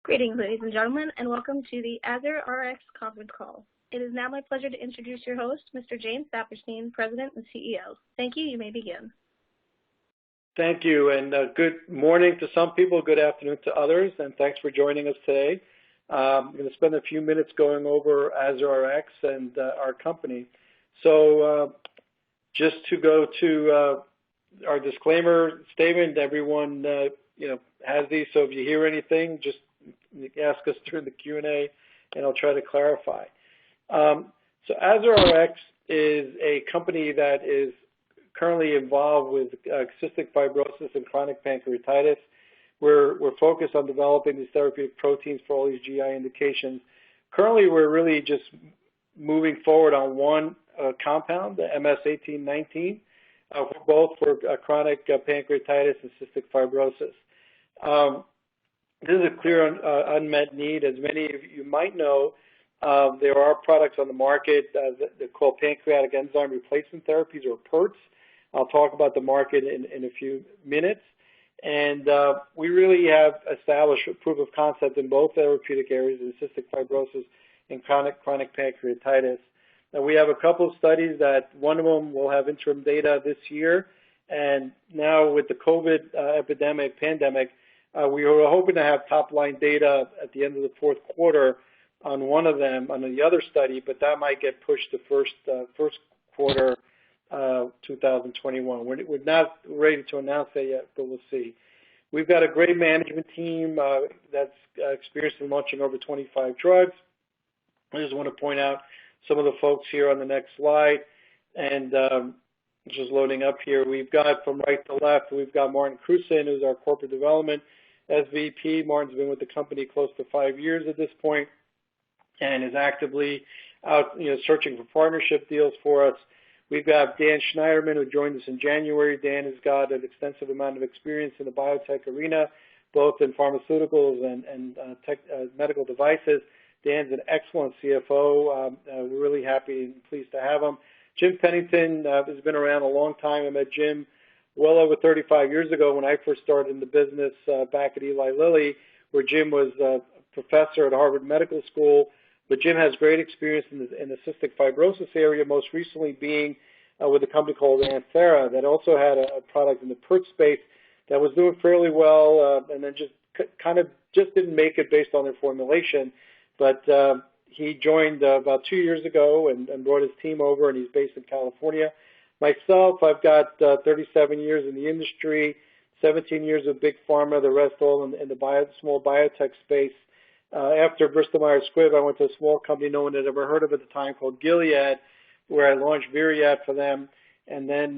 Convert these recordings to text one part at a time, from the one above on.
Greetings, ladies and gentlemen, and welcome to the AzurRx conference call. It is now my pleasure to introduce your host, Mr. James Saperstein, President and CEO. Thank you. You may begin. Thank you, and good morning to some people, good afternoon to others, and thanks for joining us today. I'm going to spend a few minutes going over AzurRx and our company. So just to go to our disclaimer statement, everyone has these, so if you hear anything, just ask us during the Q&A, and I'll try to clarify. So AzurRx is a company that is currently involved with cystic fibrosis and chronic pancreatitis. We're focused on developing these therapeutic proteins for all these GI indications. Currently, we're really just moving forward on one compound, the MS-1819, both for chronic pancreatitis and cystic fibrosis. This is a clear unmet need. As many of you might know, there are products on the market that called pancreatic enzyme replacement therapies, or PERTs. I'll talk about the market in a few minutes. And we really have established a proof of concept in both therapeutic areas, in cystic fibrosis and chronic pancreatitis. Now, we have a couple of studies that one of them will have interim data this year. And now with the COVID pandemic, we were hoping to have top-line data at the end of the fourth quarter on one of them, on the other study, but that might get pushed to first quarter 2021. We're not ready to announce that yet, but we'll see. We've got a great management team that's experienced in launching over 25 drugs. I just want to point out some of the folks here on the next slide, and just loading up here. We've got from right to left, we've got Martin Krusen, who's our corporate development SVP. Martin's been with the company close to 5 years at this point, and is actively out, searching for partnership deals for us. We've got Dan Schneiderman, who joined us in January. Dan has got an extensive amount of experience in the biotech arena, both in pharmaceuticals and medical devices. Dan's an excellent CFO. We're really happy and pleased to have him. Jim Pennington has been around a long time. I met Jim well over 35 years ago when I first started in the business back at Eli Lilly, where Jim was a professor at Harvard Medical School. But Jim has great experience in the cystic fibrosis area, most recently being with a company called Anthera that also had a product in the PERT space that was doing fairly well, and then just didn't make it based on their formulation. But he joined about 2 years ago and brought his team over, and he's based in California. Myself, I've got 37 years in the industry, 17 years with Big Pharma, the rest all in the small biotech space. After Bristol Myers Squibb, I went to a small company no one had ever heard of at the time called Gilead, where I launched Viriad for them, and then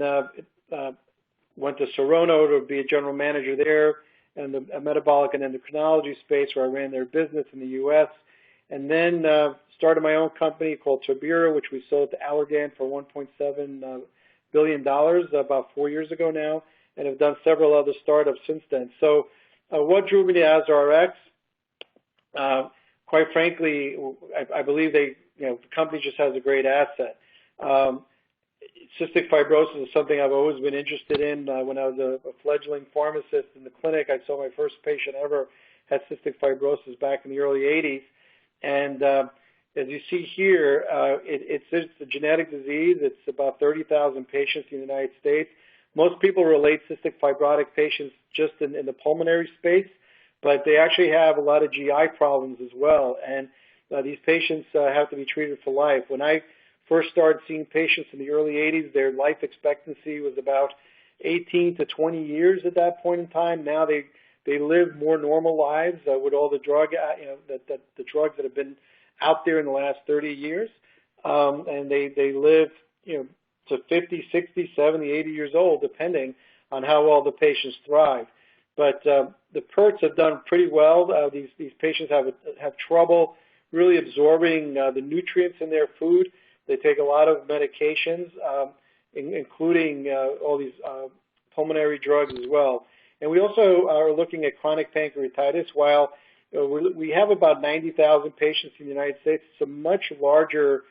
went to Serono to be a general manager there in the metabolic and endocrinology space, where I ran their business in the U.S., and then started my own company called Turbira, which we sold to Allergan for $1.7 billion about 4 years ago now, and have done several other startups since then. So what drew me to AzurRx? Quite frankly, I believe the company just has a great asset. Cystic fibrosis is something I've always been interested in. When I was a fledgling pharmacist in the clinic, I saw my first patient ever had cystic fibrosis back in the early 80s. And as you see here, it's a genetic disease. It's about 30,000 patients in the United States. Most people relate cystic fibrotic patients just in the pulmonary space, but they actually have a lot of GI problems as well. And these patients have to be treated for life. When I first started seeing patients in the early 80s, their life expectancy was about 18 to 20 years at that point in time. Now they live more normal lives with all the the drugs that have been out there in the last 30 years, and they live to 50, 60, 70, 80 years old, depending on how well the patients thrive. But the PERTs have done pretty well. These patients have trouble really absorbing the nutrients in their food. They take a lot of medications, including all these pulmonary drugs as well. And we also are looking at chronic pancreatitis. While we have about 90,000 patients in the United States, it's a much larger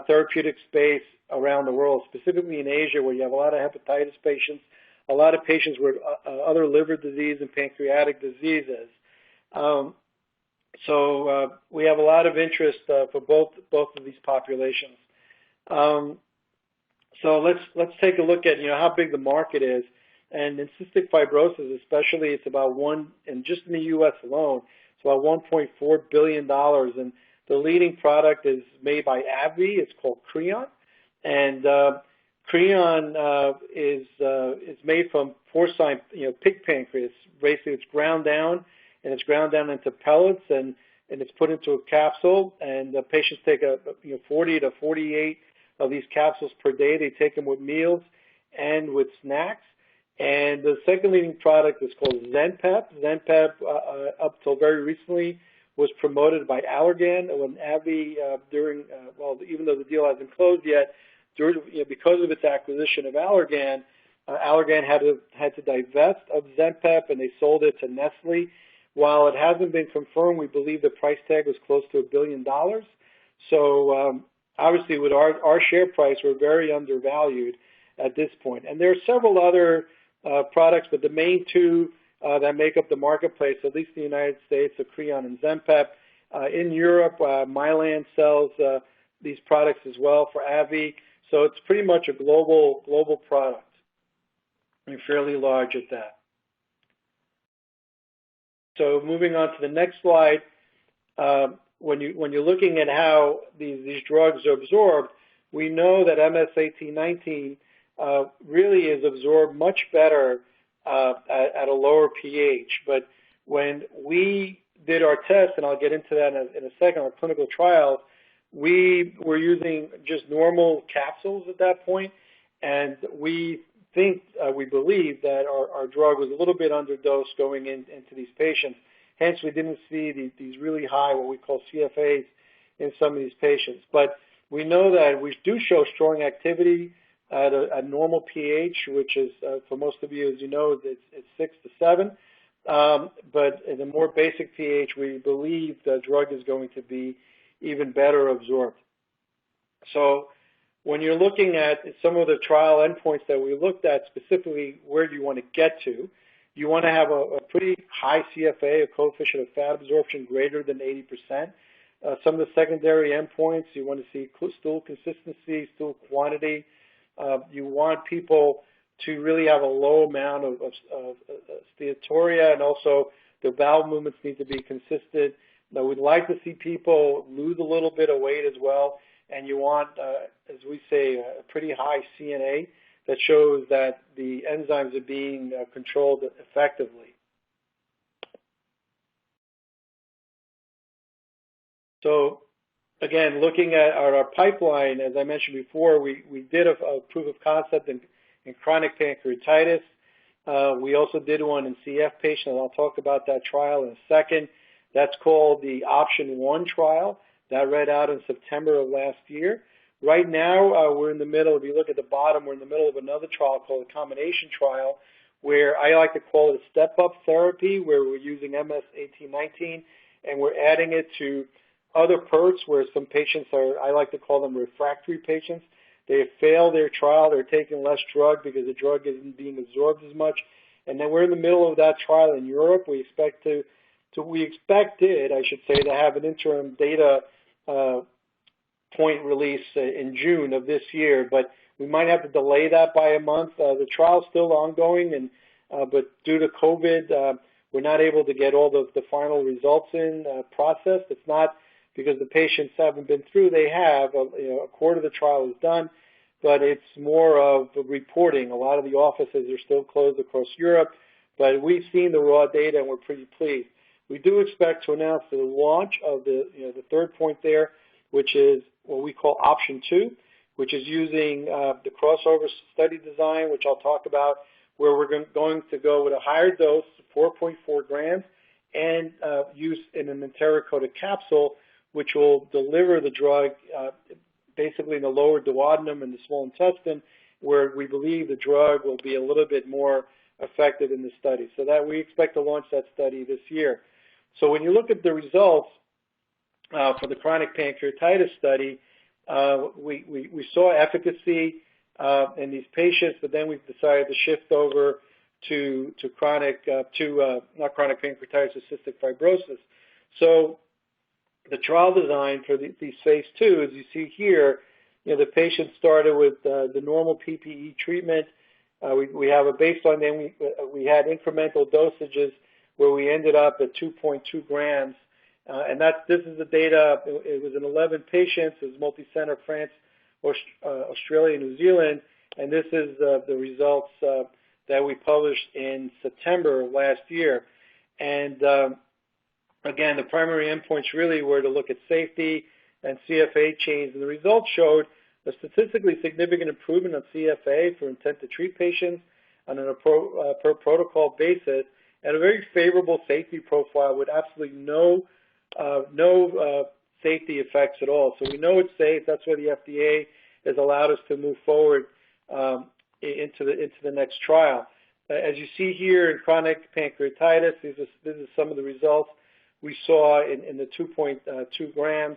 therapeutic space around the world, specifically in Asia, where you have a lot of hepatitis patients, a lot of patients with other liver disease and pancreatic diseases. So we have a lot of interest for both of these populations. So let's take a look at how big the market is. And in cystic fibrosis, especially, it's about and just in the U.S. alone, it's about $1.4 billion. And the leading product is made by AbbVie. It's called Creon, and Creon is made from porcine, pig pancreas. Basically, it's ground down, and it's ground down into pellets, and it's put into a capsule. And the patients take 40 to 48 of these capsules per day. They take them with meals and with snacks. And the second leading product is called Zenpep. Zenpep, up till very recently, was promoted by Allergan. When AbbVie, even though the deal hasn't closed yet, because of its acquisition of Allergan, Allergan had to divest of Zenpep, and they sold it to Nestle. While it hasn't been confirmed, we believe the price tag was close to $1 billion. So obviously, with our share price, we're very undervalued at this point. And there are several other products, but the main two that make up the marketplace, at least in the United States, are Creon and Zenpep. In Europe, Mylan sells these products as well for AbbVie. So it's pretty much a global product, and fairly large at that. So moving on to the next slide, when you're looking at how these drugs are absorbed, we know that MS-1819 really is absorbed much better at a lower pH. But when we did our test, and I'll get into that in a second, our clinical trial, we were using just normal capsules at that point, and we believe that our drug was a little bit underdosed going into these patients. Hence, we didn't see these really high, what we call CFAs, in some of these patients. But we know that we do show strong activity at a normal pH, which is, for most of you, as you know, it's 6 to 7. But at a more basic pH, we believe the drug is going to be even better absorbed. So when you're looking at some of the trial endpoints that we looked at, specifically where do you want to get to, you want to have a pretty high CFA, a coefficient of fat absorption greater than 80%. Some of the secondary endpoints, you want to see stool consistency, stool quantity. You want people to really have a low amount of steatorrhea, and also the bowel movements need to be consistent. Now, we'd like to see people lose a little bit of weight as well, and you want, as we say, a pretty high CNA that shows that the enzymes are being controlled effectively. So, again, looking at our pipeline, as I mentioned before, we did a proof of concept in chronic pancreatitis. We also did one in CF patients, and I'll talk about that trial in a second. That's called the Option 1 trial. That read out in September of last year. Right now, we're in the middle, if you look at the bottom, we're in the middle of another trial called a combination trial, where I like to call it a step-up therapy, where we're using MS-1819, and we're adding it to other PERTs, where some patients are, I like to call them refractory patients. They have failed their trial, they're taking less drug because the drug isn't being absorbed as much. And then we're in the middle of that trial in Europe. We expected, I should say, to have an interim data point release in June of this year, but we might have to delay that by a month. The trial's still ongoing, but due to COVID, we're not able to get all the final results in processed. It's not because the patients haven't been through. They have. A quarter of the trial is done, but it's more of reporting. A lot of the offices are still closed across Europe, but we've seen the raw data, and we're pretty pleased. We do expect to announce the launch of the third point there, which is what we call Option 2, which is using the crossover study design, which I'll talk about, where we're going to go with a higher dose, 4.4 grams, and use in an enteric-coated capsule, which will deliver the drug basically in the lower duodenum and the small intestine, where we believe the drug will be a little bit more effective in the study. So that we expect to launch that study this year. So when you look at the results for the chronic pancreatitis study, we saw efficacy in these patients, but then we've decided to shift over to not chronic pancreatitis, cystic fibrosis. So the trial design for these phase 2, as you see here, the patient started with the normal PPE treatment. We have a baseline, then we had incremental dosages where we ended up at 2.2 grams. And this is the data. It was in 11 patients. It was multi-center, France, Australia, New Zealand. And this is the results that we published in September of last year. And again, the primary endpoints really were to look at safety and CFA change. And the results showed a statistically significant improvement on CFA for intent to treat patients on a per protocol basis, and a very favorable safety profile with absolutely no safety effects at all. So we know it's safe. That's why the FDA has allowed us to move forward into the next trial. As you see here in chronic pancreatitis, this is some of the results we saw in the 2.2 grams.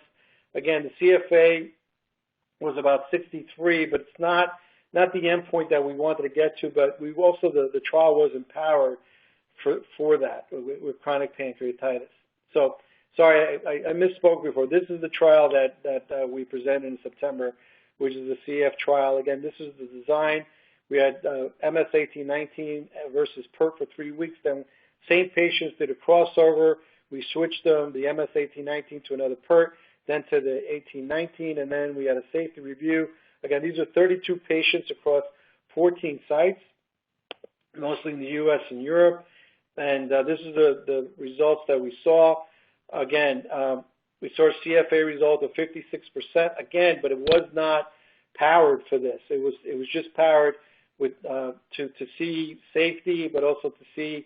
Again, the CFA was about 63, but it's not the endpoint that we wanted to get to. But we also the trial wasn't powered for that with chronic pancreatitis. So sorry, I misspoke before. This is the trial that we presented in September, which is the CF trial. Again, this is the design. We had MS-1819 versus PERT for 3 weeks. Then same patients did a crossover. We switched them, the MS-1819 to another PERT, then to the 1819, and then we had a safety review. Again, these are 32 patients across 14 sites, mostly in the U.S. and Europe. And this is the results that we saw. Again, we saw a CFA result of 56%, again, but it was not powered for this. It was just powered with to see safety, but also to see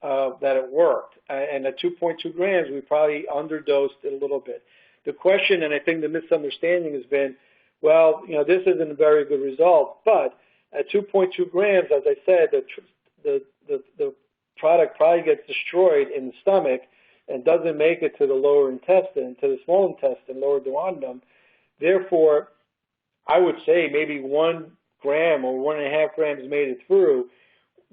that it worked. And at 2.2 grams, we probably underdosed it a little bit. The question, and I think the misunderstanding has been, well, this isn't a very good result, but at 2.2 grams, as I said, the product probably gets destroyed in the stomach and doesn't make it to the lower intestine, to the small intestine, lower duodenum. Therefore, I would say maybe 1 gram or 1.5 grams made it through.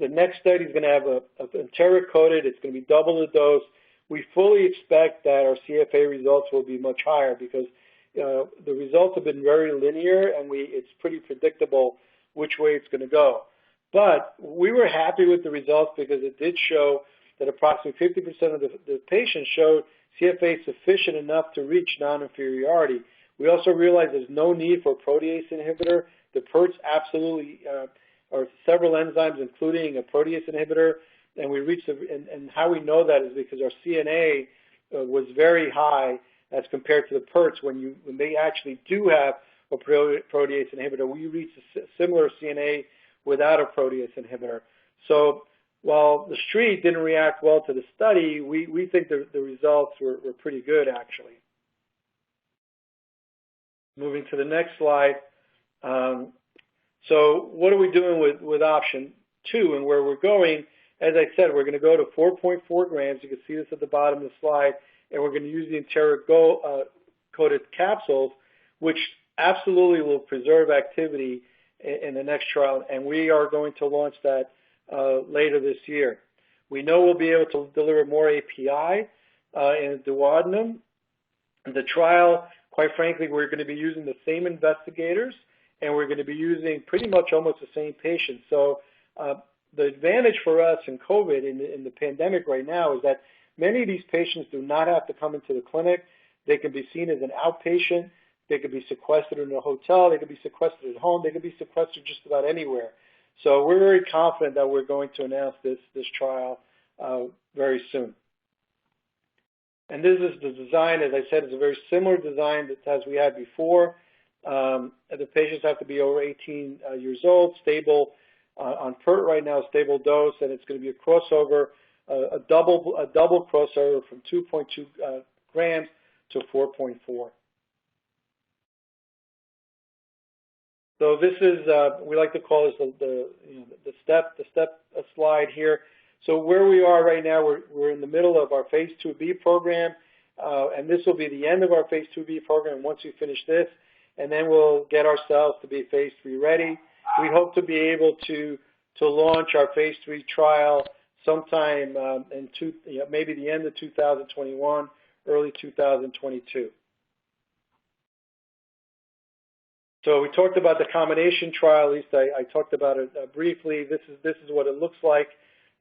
The next study is going to have a enteric coated. It's going to be double the dose. We fully expect that our CFA results will be much higher because the results have been very linear, and it's pretty predictable which way it's going to go. But we were happy with the results because it did show that approximately 50% of the patients showed CFA sufficient enough to reach non-inferiority. We also realized there's no need for a protease inhibitor. The PERTs absolutely are several enzymes, including a protease inhibitor, and we reached and how we know that is because our CNA was very high as compared to the PERTs. When they actually do have a protease inhibitor, we reached a similar CNA without a protease inhibitor. So while the street didn't react well to the study, we think the results were pretty good, actually. Moving to the next slide. So what are we doing with option 2 and where we're going? As I said, we're going to go to 4.4 grams. You can see this at the bottom of the slide. And we're going to use the enteric coated capsules, which absolutely will preserve activity in the next trial. And we are going to launch that later this year. We know we'll be able to deliver more API in the duodenum. The trial, quite frankly, we're going to be using the same investigators, and we're going to be using pretty much almost the same patients. So the advantage for us in COVID, in the pandemic right now, is that many of these patients do not have to come into the clinic. They can be seen as an outpatient. They could be sequestered in a hotel. They could be sequestered at home. They could be sequestered just about anywhere. So we're very confident that we're going to announce this trial very soon. And this is the design, as I said, is a very similar design as we had before. The patients have to be over 18 years old, stable on PERT right now, stable dose, and it's going to be a crossover, a double crossover from 2.2 grams to 4.4. So this is we like to call this the step slide here. So where we are right now, we're in the middle of our phase 2B program, and this will be the end of our phase 2B program once we finish this, and then we'll get ourselves to be phase 3 ready. We hope to be able to launch our phase 3 trial sometime maybe the end of 2021, early 2022. So we talked about the combination trial. At least I talked about it briefly. This is what it looks like.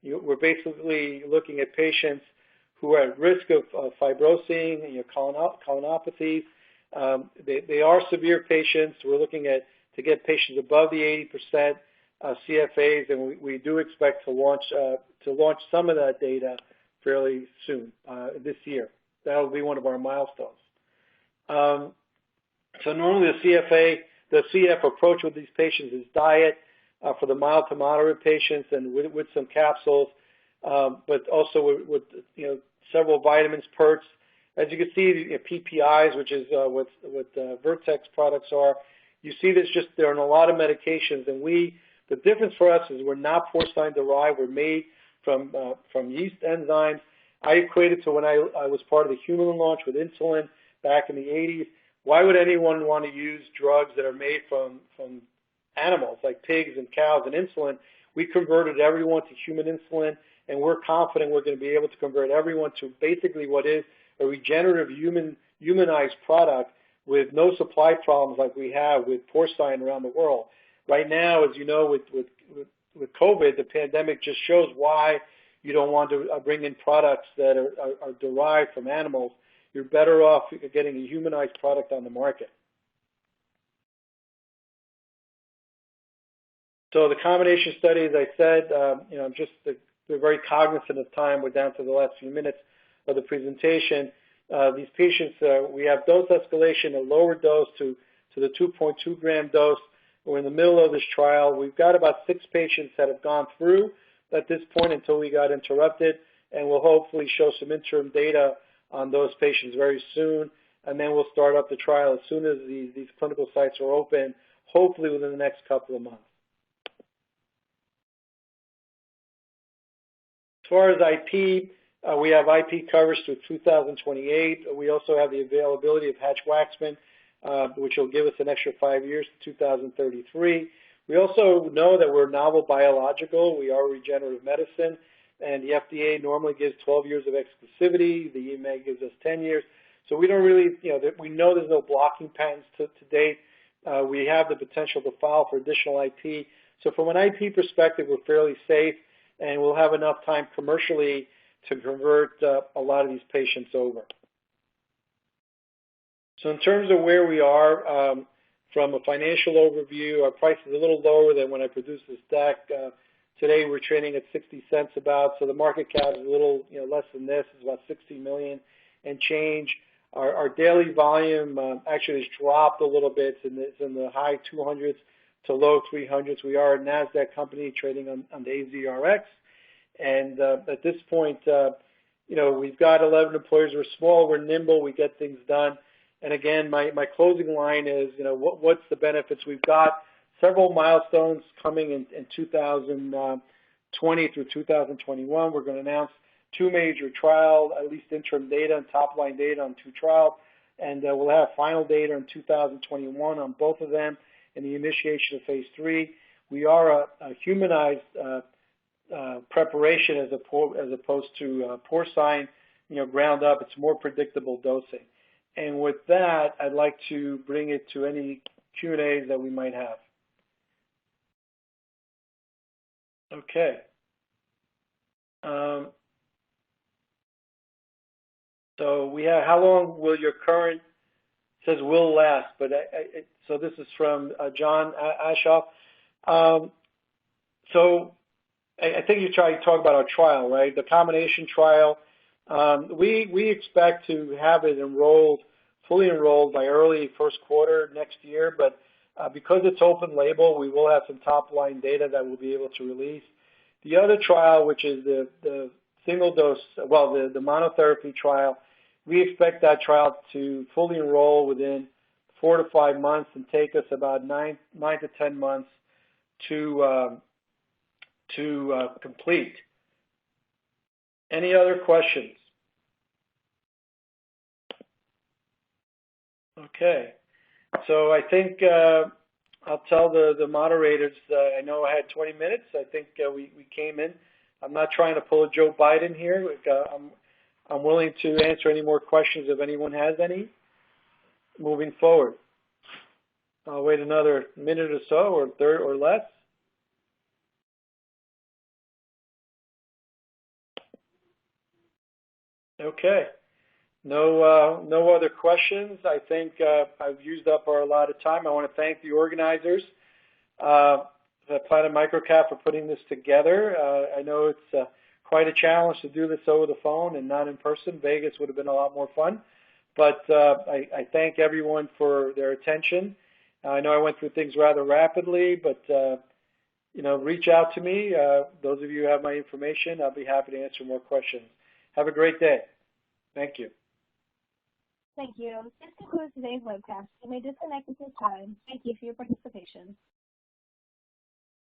We're basically looking at patients who are at risk of fibrosing, colonopathies. They are severe patients. We're looking to get patients above the 80% CFAs, and we do expect to launch some of that data fairly soon this year. That will be one of our milestones. So normally the CF approach with these patients is diet for the mild to moderate patients and with some capsules, but also with several vitamins, perks. As you can see, PPIs, which is what Vertex products are. You see there are a lot of medications, and the difference for us is we're not porcine derived. We're made from yeast enzymes. I equated to when I was part of the human launch with insulin back in the 80s. Why would anyone want to use drugs that are made from animals like pigs and cows and insulin? We converted everyone to human insulin, and we're confident we're going to be able to convert everyone to basically what is a regenerative humanized product with no supply problems like we have with porcine around the world. Right now, as you know, with COVID, the pandemic just shows why you don't want to bring in products that are derived from animals. You're better off getting a humanized product on the market. So the combination study, as I said, we're very cognizant of time. We're down to the last few minutes of the presentation. These patients, we have dose escalation, a lower dose to the 2.2 gram dose. We're in the middle of this trial. We've got about 6 patients that have gone through at this point until we got interrupted, and we'll hopefully show some interim data on those patients very soon, and then we'll start up the trial as soon as these clinical sites are open, hopefully within the next couple of months. As far as IP, we have IP coverage through 2028. We also have the availability of Hatch-Waxman, which will give us an extra 5 years to 2033. We also know that we're novel biological. We are regenerative medicine, and the FDA normally gives 12 years of exclusivity. The EMA gives us 10 years. So we don't really, we know there's no blocking patents to date. We have the potential to file for additional IP. So from an IP perspective, we're fairly safe, and we'll have enough time commercially to convert a lot of these patients over. So in terms of where we are, from a financial overview, our price is a little lower than when I produced this deck. Today we're trading at 60 cents about, so the market cap is a little less than this. It's about 60 million and change. Our daily volume actually has dropped a little bit. It's in the high 200s to low 300s. We are a NASDAQ company trading on the AZRX. And at this point, we've got 11 employees. We're small, we're nimble, we get things done. And again, my closing line is, what's the benefits? We've got several milestones coming in 2020 through 2021. We're going to announce 2 major trials, at least interim data and top-line data on 2 trials. And we'll have final data in 2021 on both of them and the initiation of phase 3. We are a humanized preparation as opposed to porcine, ground up. It's more predictable dosing. And with that, I'd like to bring it to any Q&As that we might have. Okay. So we have, how long will your current, says will last, but so this is from John Ashoff. So I think you try to talk about our trial, right? The combination trial. We expect to have it fully enrolled by early first quarter next year, but because it's open label, we will have some top-line data that we'll be able to release. The other trial, which is the single dose, the monotherapy trial, we expect that trial to fully enroll within 4 to 5 months and take us about 9 to 10 months to complete. Any other questions? Okay, so I think I'll tell the moderators, I know I had 20 minutes. I think we came in. I'm not trying to pull a Joe Biden here. I'm willing to answer any more questions if anyone has any moving forward. I'll wait another minute or so, or third or less. Okay. No other questions. I think I've used up our allotted time. I want to thank the organizers, the Planet MicroCap, for putting this together. I know it's quite a challenge to do this over the phone and not in person. Vegas would have been a lot more fun. But I thank everyone for their attention. I know I went through things rather rapidly, but reach out to me. Those of you who have my information, I'll be happy to answer more questions. Have a great day. Thank you. Thank you. This concludes today's webcast. You may disconnect at this time. Thank you for your participation.